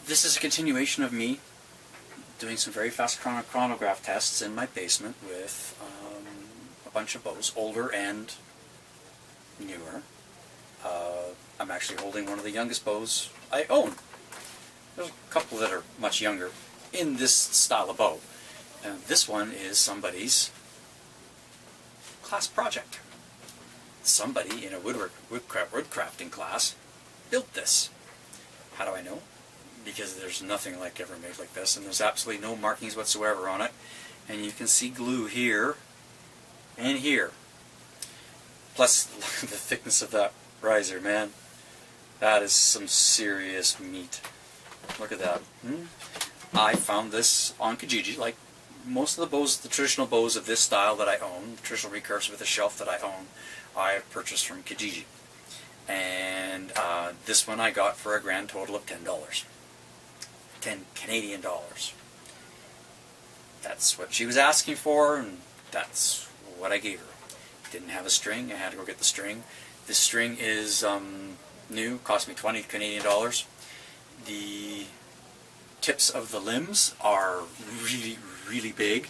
This is a continuation of me doing some very fast chronograph tests in my basement with a bunch of bows, older and newer. I'm actually holding one of the youngest bows I own. There's a couple that are much younger in this style of bow. And this one is somebody's class project. Somebody in a woodcrafting class built this. How do I know? Because there's nothing like ever made like this, and there's absolutely no markings whatsoever on it. And you can see glue here and here. Plus the thickness of that riser, man. That is some serious meat. Look at that. I found this on Kijiji, like most of the bows, the traditional bows of this style that I own, traditional recurves with a shelf that I own, I have purchased from Kijiji. And this one I got for a grand total of $10. 10 Canadian dollars. That's what she was asking for, and that's what I gave her. Didn't have a string, I had to go get the string. This string is new, cost me 20 Canadian dollars. The tips of the limbs are really big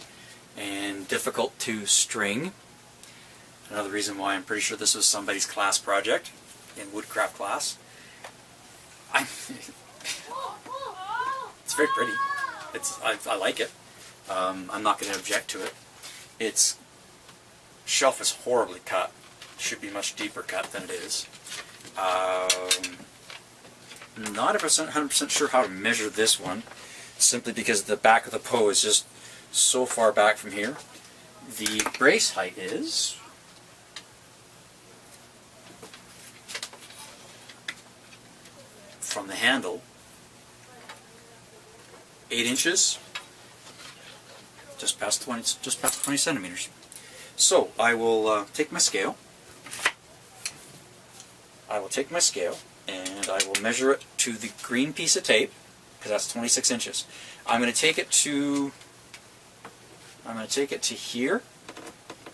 and difficult to string. Another reason why I'm pretty sure this was somebody's class project in woodcraft class. It's very pretty. I like it. I'm not going to object to it. Its shelf is horribly cut. Should be much deeper cut than it is. Not 100% sure how to measure this one, simply because the back of the bow is just so far back from here. The brace height is from the handle 8 inches, just past 20 centimeters. So I will take my scale. And I will measure it to the green piece of tape, because that's 26 inches. I'm going to take it to here,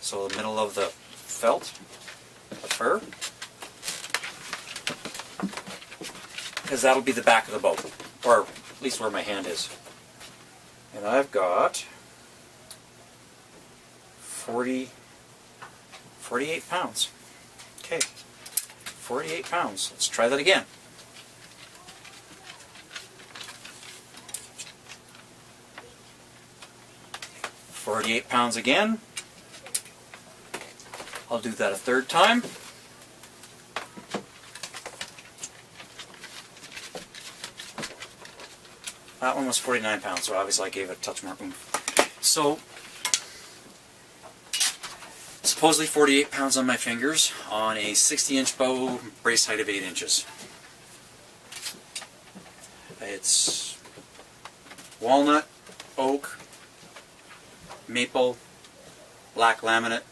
so the middle of the felt, the fur, because that'll be the back of the bow, or at least where my hand is. And I've got 48 pounds. Okay. 48 pounds. Let's try that again. £48 again. I'll do that a third time. That one was 49 pounds, so obviously I gave it a touch more oomph. So, supposedly 48 pounds on my fingers on a 60-inch bow, brace height of 8 inches. It's walnut, oak, maple, black laminate,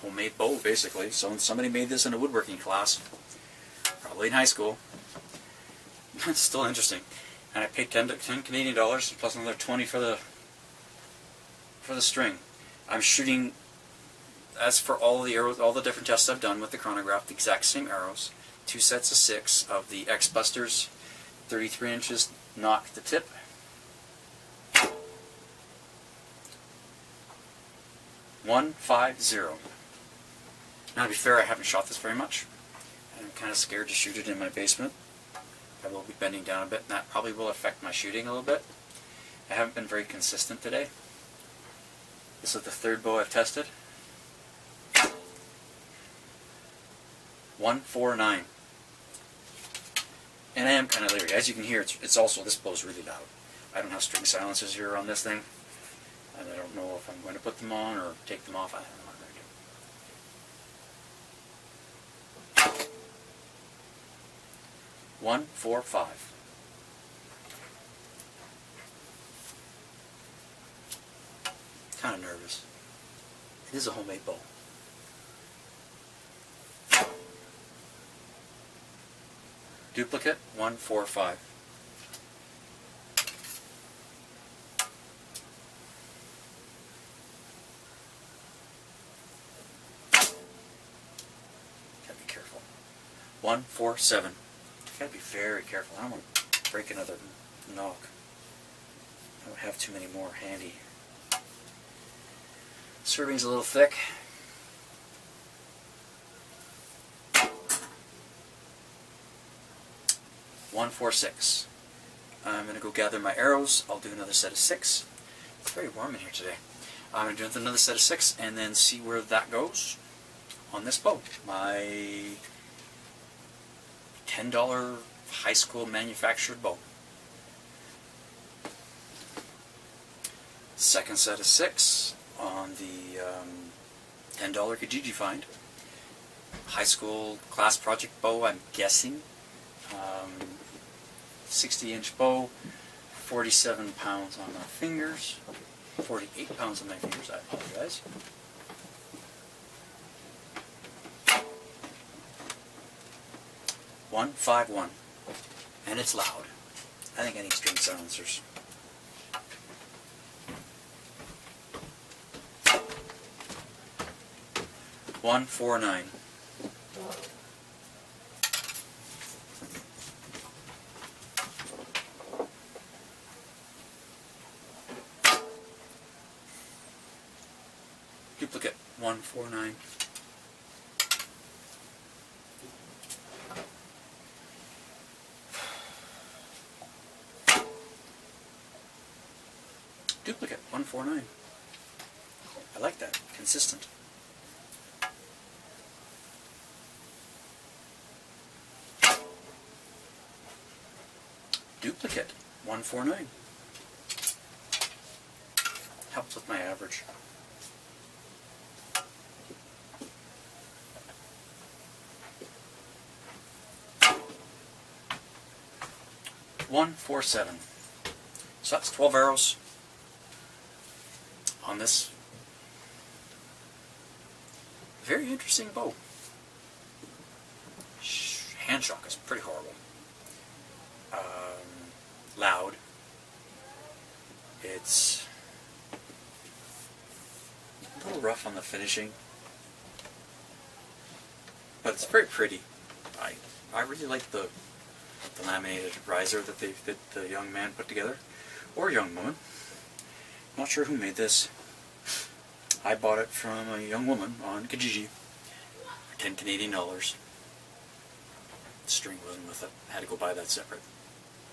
homemade bow basically. So somebody made this in a woodworking class, probably in high school. It's still interesting. And I paid 10 Canadian dollars plus another 20 for the string. I'm shooting, as for all the arrows, all the different tests I've done with the chronograph, the exact same arrows. 2 sets of 6 of the X-Busters, 33 inches, knock the tip. .150. Now to be fair, I haven't shot this very much. I'm kind of scared to shoot it in my basement. I will be bending down a bit, and that probably will affect my shooting a little bit. I haven't been very consistent today. This is the third bow I've tested. 149. And I am kind of leery. As you can hear, it's also, this bow's really loud. I don't have string silencers here on this thing, and I don't know if I'm going to put them on or take them off. I don't know what I'm going to do. 145. Kind of nervous. It is a homemade bow. Duplicate 145. Gotta be careful. 147. Gotta be very careful. I don't want to break another knock. I don't have too many more handy. Serving's a little thick. One, 4, 6. I'm going to go gather my arrows. I'll do another set of 6. It's very warm in here today. I'm going to do another set of 6 and then see where that goes on this bow. My $10 high school manufactured bow. Second set of 6 on the $10 Kijiji find. High school class project bow, I'm guessing. 60-inch bow, 47 pounds on my fingers, 48 pounds on my fingers, I apologize. One, 5, 1. And it's loud. I think I need string silencers. One, 4, 9. Duplicate 1, 4, 9. Duplicate 1, 4, 9. I like that. Consistent. Duplicate 1, 4, 9. Helps with my average. One, 4, 7. So that's 12 arrows on this very interesting bow. Hand shock is pretty horrible. Loud. It's a little rough on the finishing, but it's very pretty. I really like the laminated riser that the young man put together, or young woman. Not sure who made this. I bought it from a young woman on Kijiji for 10 Canadian dollars. The string wasn't with it. I had to go buy that separate.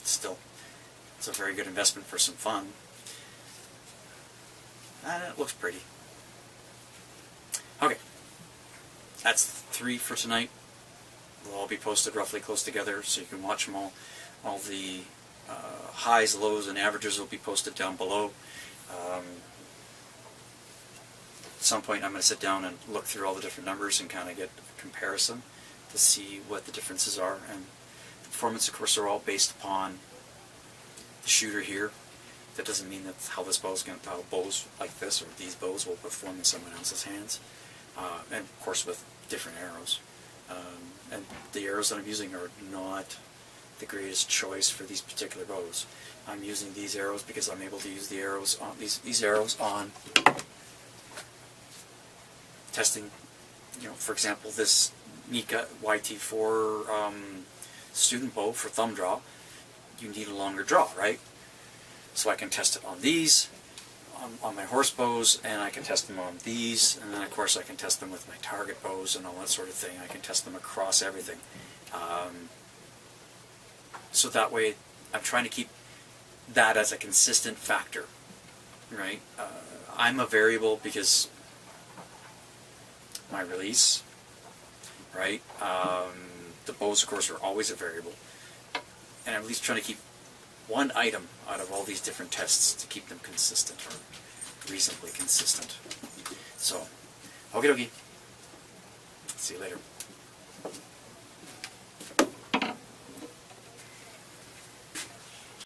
Still, it's a very good investment for some fun. And it looks pretty. Okay, that's 3 for tonight. They'll all be posted roughly close together, so you can watch them all. All the highs, lows, and averages will be posted down below. At some point I'm going to sit down and look through all the different numbers and kind of get a comparison to see what the differences are. And the performance, of course, are all based upon the shooter here. That doesn't mean that how this bow's going to, how bows like this or these bows will perform in someone else's hands. And of course with different arrows. And the arrows that I'm using are not the greatest choice for these particular bows. I'm using these arrows because I'm able to use the arrows on these arrows on testing. You know, for example, this Nika YT4 student bow for thumb draw. You need a longer draw, right? So I can test it on these, on my horse bows, and I can test them on these, and then of course I can test them with my target bows and all that sort of thing. I can test them across everything. So that way I'm trying to keep that as a consistent factor, right? I'm a variable because my release, right? The bows, of course, are always a variable. And I'm at least trying to keep one item out of all these different tests to keep them consistent, or reasonably consistent. So, okie dokie. See you later.